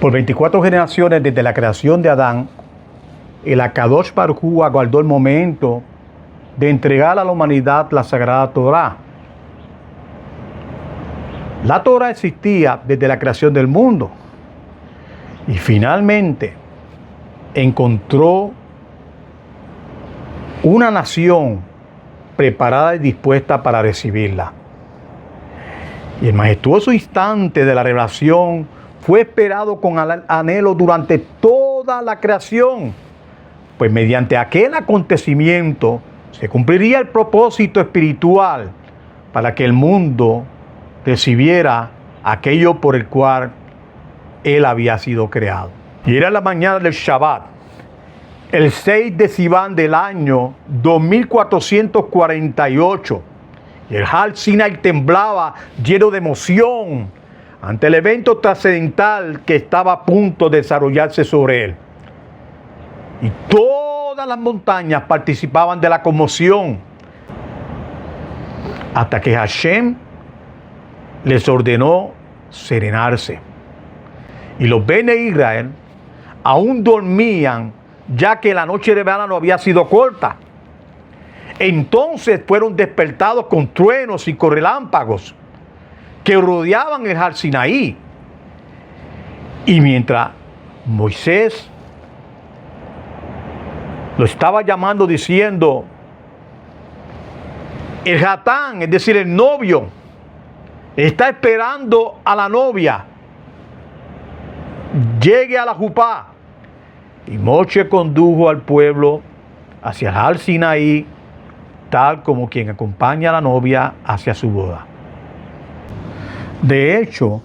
Por 24 generaciones desde la creación de Adán, el Akadosh Baruj Hu aguardó el momento de entregar a la humanidad la Sagrada Torá. La Torá existía desde la creación del mundo y finalmente encontró una nación preparada y dispuesta para recibirla. Y el majestuoso instante de la revelación fue esperado con anhelo durante toda la creación, pues mediante aquel acontecimiento se cumpliría el propósito espiritual para que el mundo recibiera aquello por el cual él había sido creado. Y era la mañana del Shabbat, el 6 de Sivan del año 2448. Y el Har Sinai temblaba lleno de emoción ante el evento trascendental que estaba a punto de desarrollarse sobre él. Y todas las montañas participaban de la conmoción, hasta que Hashem les ordenó serenarse. Y los Bene Israel aún dormían, ya que la noche de verano había sido corta. Entonces fueron despertados con truenos y con relámpagos que rodeaban el Har Sinaí. Y mientras Moisés lo estaba llamando diciendo, el Hatán, es decir, el novio, está esperando a la novia, llegue a la Jupá. Y Moshe condujo al pueblo hacia el Har Sinaí, tal como quien acompaña a la novia hacia su boda. De hecho,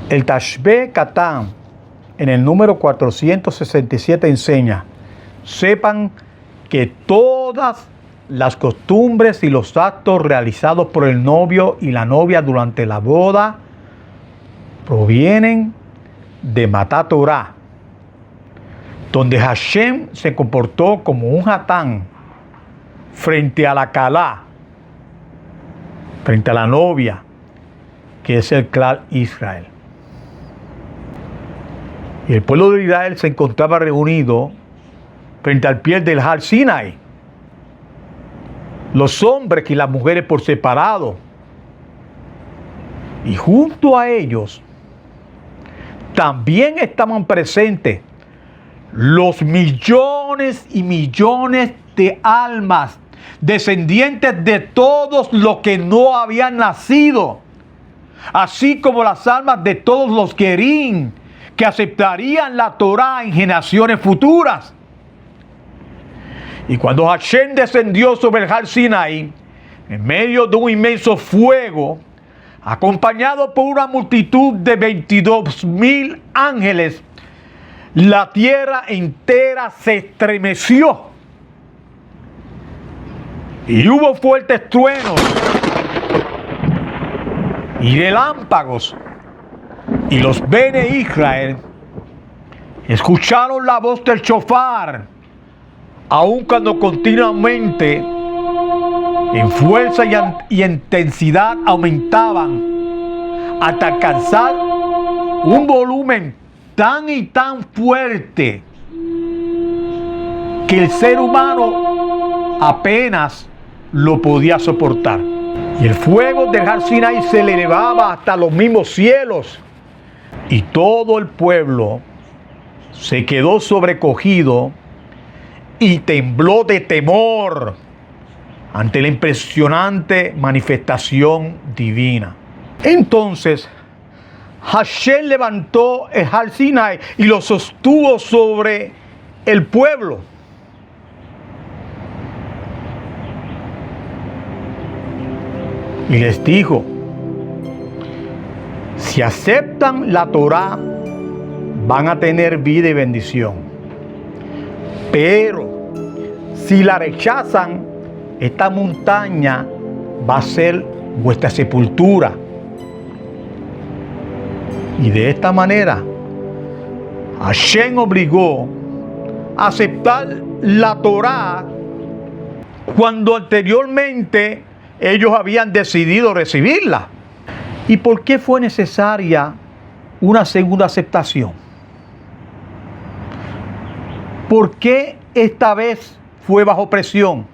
el Tashbe Katán, en el número 467, enseña: sepan que todas las costumbres y los actos realizados por el novio y la novia durante la boda provienen de Matat Torah, donde Hashem se comportó como un Hatán frente a la Kalá, frente a la novia, que es el clan Israel. Y el pueblo de Israel se encontraba reunido frente al pie del Har Sinai, los hombres y las mujeres por separado. Y junto a ellos también estaban presentes los millones y millones de almas, descendientes de todos los que no habían nacido, así como las almas de todos los Kerim que aceptarían la Torá en generaciones futuras. Y cuando Hashem descendió sobre el Har Sinai, en medio de un inmenso fuego, acompañado por una multitud de 22,000 ángeles, la tierra entera se estremeció. Y hubo fuertes truenos y relámpagos. Y los Bene Israel escucharon la voz del shofar, aun cuando continuamente en fuerza y intensidad aumentaban hasta alcanzar un volumen tan y tan fuerte que el ser humano apenas lo podía soportar. Y el fuego del Har Sinai se le elevaba hasta los mismos cielos. Y todo el pueblo se quedó sobrecogido y tembló de temor ante la impresionante manifestación divina. Entonces Hashem levantó el Har Sinai y lo sostuvo sobre el pueblo. Y les dijo: si aceptan la Torá, van a tener vida y bendición. Pero si la rechazan, esta montaña va a ser vuestra sepultura. Y de esta manera, Hashem obligó a aceptar la Torá cuando anteriormente ellos habían decidido recibirla. ¿Y por qué fue necesaria una segunda aceptación. ¿Por qué esta vez fue bajo presión?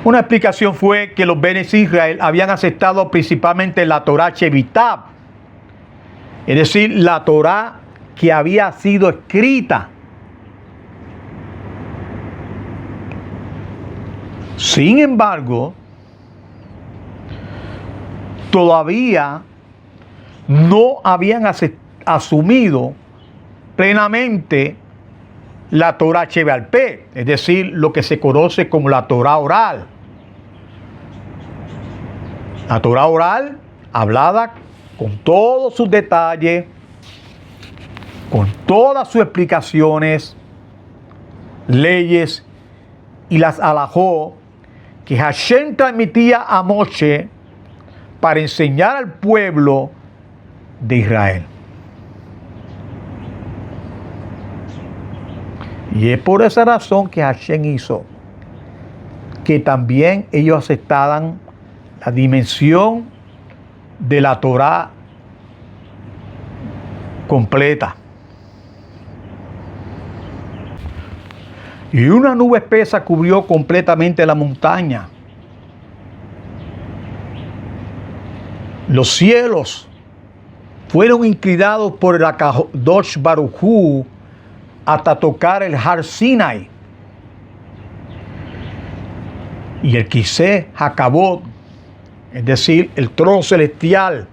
Una explicación fue que los Bene Israel habían aceptado principalmente la Torá Shevitab, es decir, la Torá que había sido escrita. Sin embargo, todavía no habían asumido plenamente la Torá Shebeal Peh, es decir, lo que se conoce como la Torá oral. La Torá oral, hablada con todos sus detalles, con todas sus explicaciones, leyes y las alajó que Hashem transmitía a Moshe para enseñar al pueblo de Israel. Y es por esa razón que Hashem hizo que también ellos aceptaran la dimensión de la Torá completa. Y una nube espesa cubrió completamente la montaña. Los cielos fueron inclinados por el Akadosh Baruj Hu hasta tocar el Har Sinai. Y el Kiseh Hakabod, es decir, el trono celestial,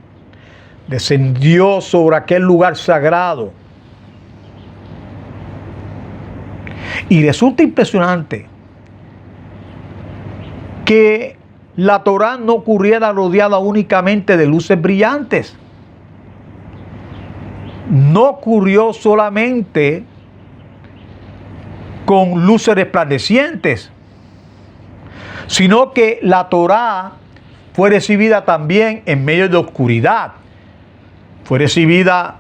descendió sobre aquel lugar sagrado. Y resulta impresionante que la Torá no ocurriera rodeada únicamente de luces brillantes. No ocurrió solamente con luces resplandecientes, sino que la Torá fue recibida también en medio de oscuridad, fue recibida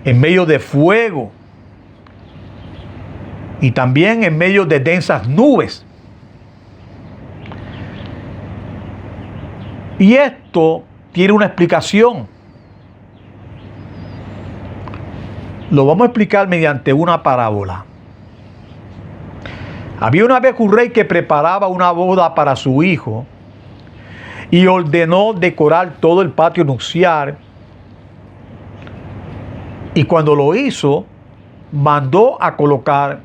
en medio de fuego y también en medio de densas nubes. Y esto tiene una explicación. Lo vamos a explicar mediante una parábola. Había una vez un rey que preparaba una boda para su hijo y ordenó decorar todo el patio nupcial. Y cuando lo hizo, mandó a colocar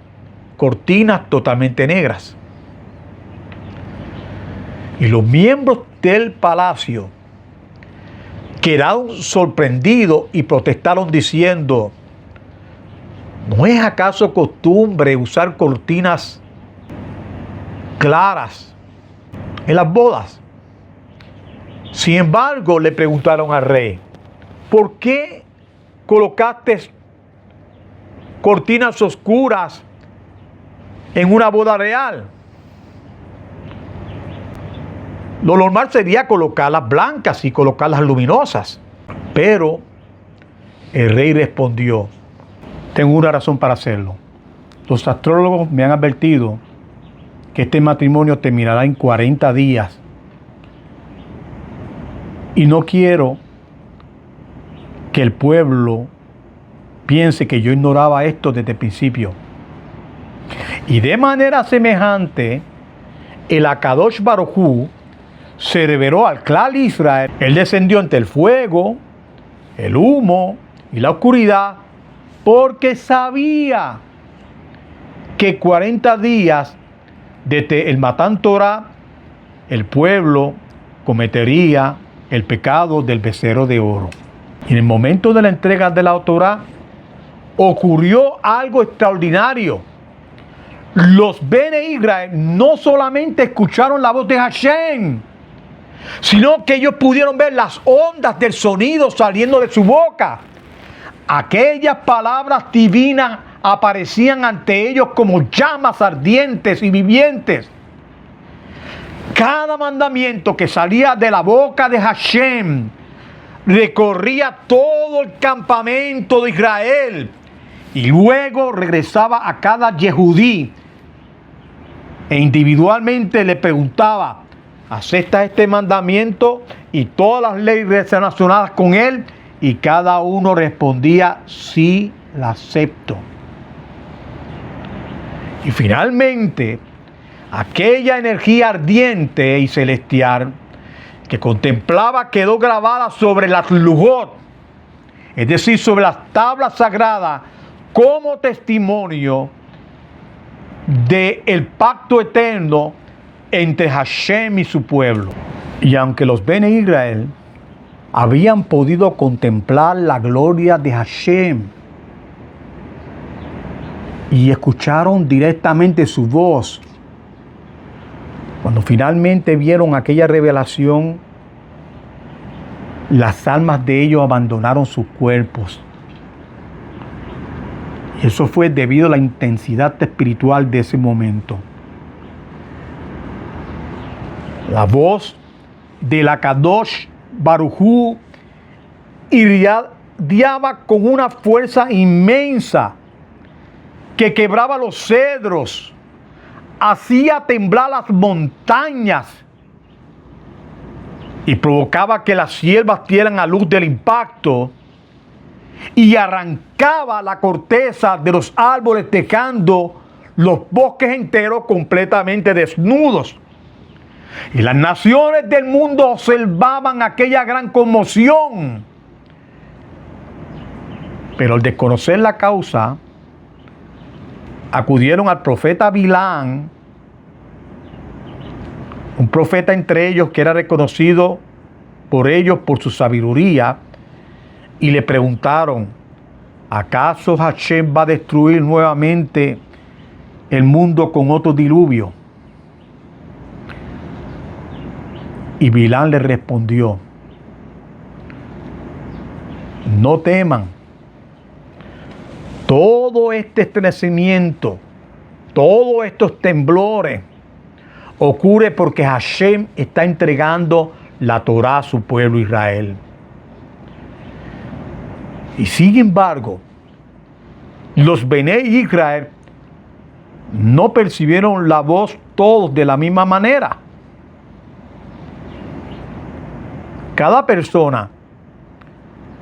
cortinas totalmente negras. Y los miembros del palacio quedaron sorprendidos y protestaron diciendo: ¿no es acaso costumbre usar cortinas claras en las bodas? Sin embargo, le preguntaron al rey: ¿por qué colocaste cortinas oscuras en una boda real? Lo normal sería colocarlas blancas y colocarlas luminosas. Pero el rey respondió: tengo una razón para hacerlo. Los astrólogos me han advertido que este matrimonio terminará en 40 días. Y no quiero que el pueblo piense que yo ignoraba esto desde el principio. Y de manera semejante, el Akadosh Baruj Hu se reveló al clan de Israel. Él descendió entre el fuego, el humo y la oscuridad, porque sabía que 40 días desde el Matán Torah, el pueblo cometería el pecado del becerro de oro. Y en el momento de la entrega de la Torah, ocurrió algo extraordinario. Los Bene Israel no solamente escucharon la voz de Hashem, sino que ellos pudieron ver las ondas del sonido saliendo de su boca. Aquellas palabras divinas aparecían ante ellos como llamas ardientes y vivientes. Cada mandamiento que salía de la boca de Hashem recorría todo el campamento de Israel y luego regresaba a cada Yehudí e individualmente le preguntaba: ¿aceptas este mandamiento? y todas las leyes relacionadas con él, y cada uno respondía: sí, la acepto. Y finalmente, aquella energía ardiente y celestial que contemplaba quedó grabada sobre las lujot, es decir, sobre las tablas sagradas, como testimonio del pacto eterno entre Hashem y su pueblo. Y aunque los Bene Israel habían podido contemplar la gloria de Hashem y escucharon directamente su voz, cuando finalmente vieron aquella revelación, las almas de ellos abandonaron sus cuerpos. Y eso fue debido a la intensidad espiritual de ese momento. La voz de la Kadosh Baruj Hu irradiaba con una fuerza inmensa que quebraba los cedros, hacía temblar las montañas y provocaba que las hierbas dieran a luz del impacto, y arrancaba la corteza de los árboles, dejando los bosques enteros completamente desnudos. Y las naciones del mundo observaban aquella gran conmoción. Pero al desconocer la causa, acudieron al profeta Bilam, un profeta entre ellos que era reconocido por ellos por su sabiduría, y le preguntaron: ¿acaso Hashem va a destruir nuevamente el mundo con otro diluvio? Y Bilam le respondió: no teman, todo este estremecimiento, todos estos temblores ocurre porque Hashem está entregando la Torá a su pueblo Israel. Y sin embargo, los Bene Israel no percibieron la voz todos de la misma manera. Cada persona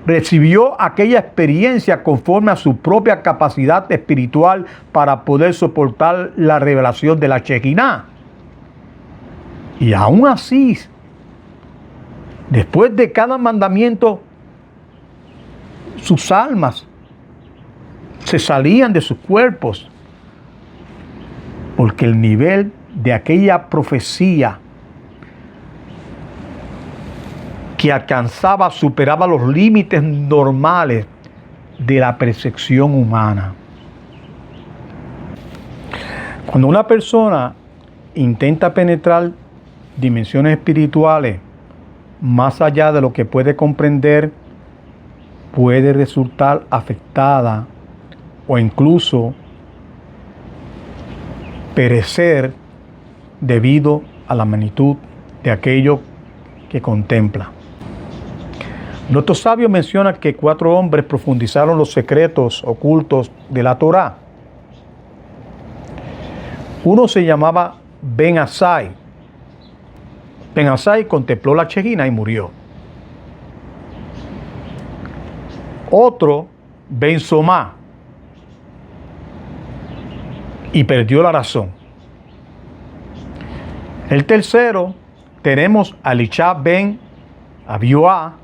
recibió aquella experiencia conforme a su propia capacidad espiritual para poder soportar la revelación de la Shekinah. Y aún así, después de cada mandamiento, sus almas se salían de sus cuerpos, porque el nivel de aquella profecía que alcanzaba superaba los límites normales de la percepción humana. Cuando una persona intenta penetrar dimensiones espirituales más allá de lo que puede comprender, puede resultar afectada o incluso perecer debido a la magnitud de aquello que contempla. Nuestro sabio menciona que 4 hombres profundizaron los secretos ocultos de la Torá. Uno se llamaba Ben Asai. Ben Asai contempló la Shekinah y murió. Otro, Ben Somá, y perdió la razón. El tercero, tenemos a Elisha Ben Abioá.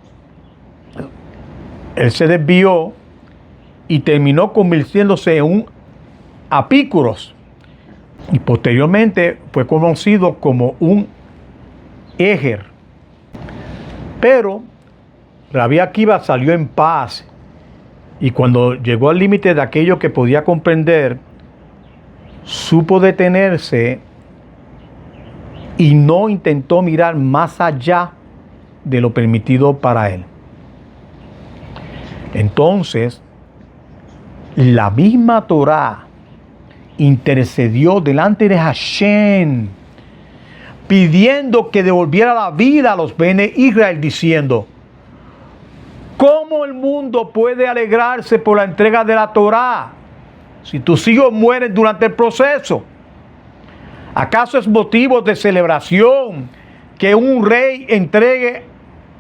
Él se desvió y terminó convirtiéndose en un apícuros, y posteriormente fue conocido como un Eger. Pero Rabbi Akiva salió en paz, y cuando llegó al límite de aquello que podía comprender, supo detenerse y no intentó mirar más allá de lo permitido para él. Entonces, la misma Torá intercedió delante de Hashem, pidiendo que devolviera la vida a los Bene Israel, diciendo: ¿cómo el mundo puede alegrarse por la entrega de la Torá si tus hijos mueren durante el proceso? ¿Acaso es motivo de celebración que un rey entregue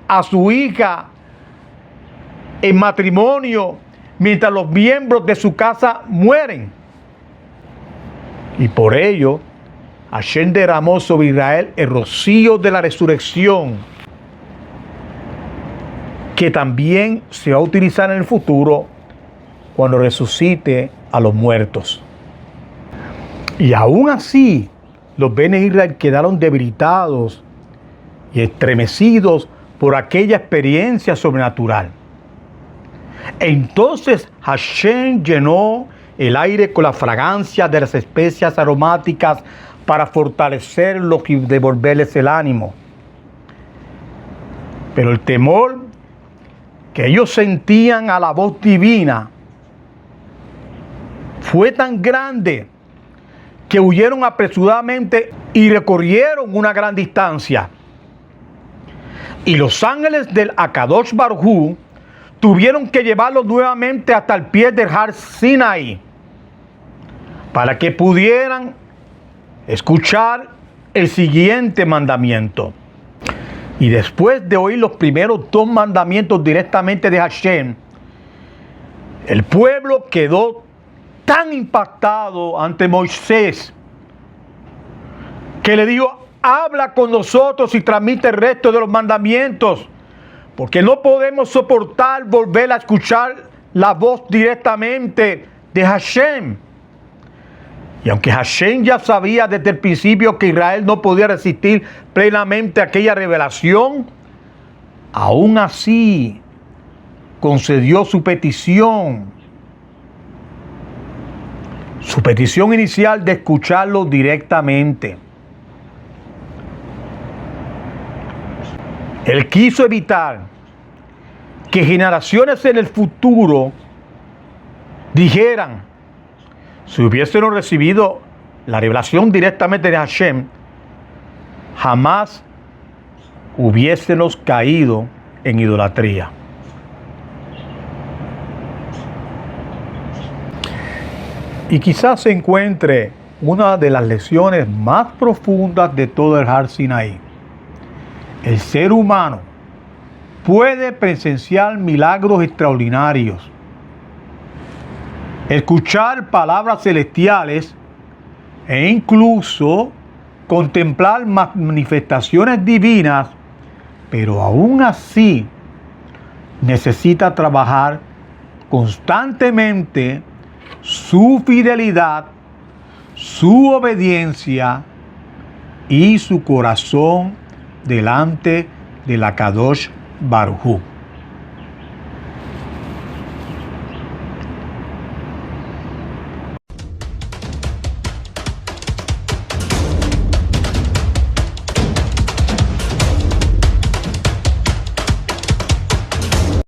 a su hija en matrimonio mientras los miembros de su casa mueren. Y por ello, Hashem derramó sobre Israel el rocío de la resurrección, que también se va a utilizar en el futuro cuando resucite a los muertos. Y aún así, los Bene Israel quedaron debilitados y estremecidos por aquella experiencia sobrenatural. Entonces Hashem llenó el aire con la fragancia de las especias aromáticas para fortalecerlos y devolverles el ánimo. Pero el temor que ellos sentían a la voz divina fue tan grande que huyeron apresuradamente y recorrieron una gran distancia. Y los ángeles del Akadosh Baruj Hu tuvieron que llevarlos nuevamente hasta el pie del Har Sinaí para que pudieran escuchar el siguiente mandamiento. Y después de oír los primeros dos mandamientos directamente de Hashem, el pueblo quedó tan impactado ante Moisés que le dijo: habla con nosotros y transmite el resto de los mandamientos, porque no podemos soportar volver a escuchar la voz directamente de Hashem. Y aunque Hashem ya sabía desde el principio que Israel no podía resistir plenamente aquella revelación, aún así concedió su petición inicial de escucharlo directamente. Él quiso evitar que generaciones en el futuro dijeran: si hubiésemos recibido la revelación directamente de Hashem, jamás hubiésemos caído en idolatría. Y quizás se encuentre una de las lecciones más profundas de todo el Har Sinaí. El ser humano puede presenciar milagros extraordinarios, escuchar palabras celestiales e incluso contemplar manifestaciones divinas, pero aún así necesita trabajar constantemente su fidelidad, su obediencia y su corazón delante del Akadosh Baruj Hu.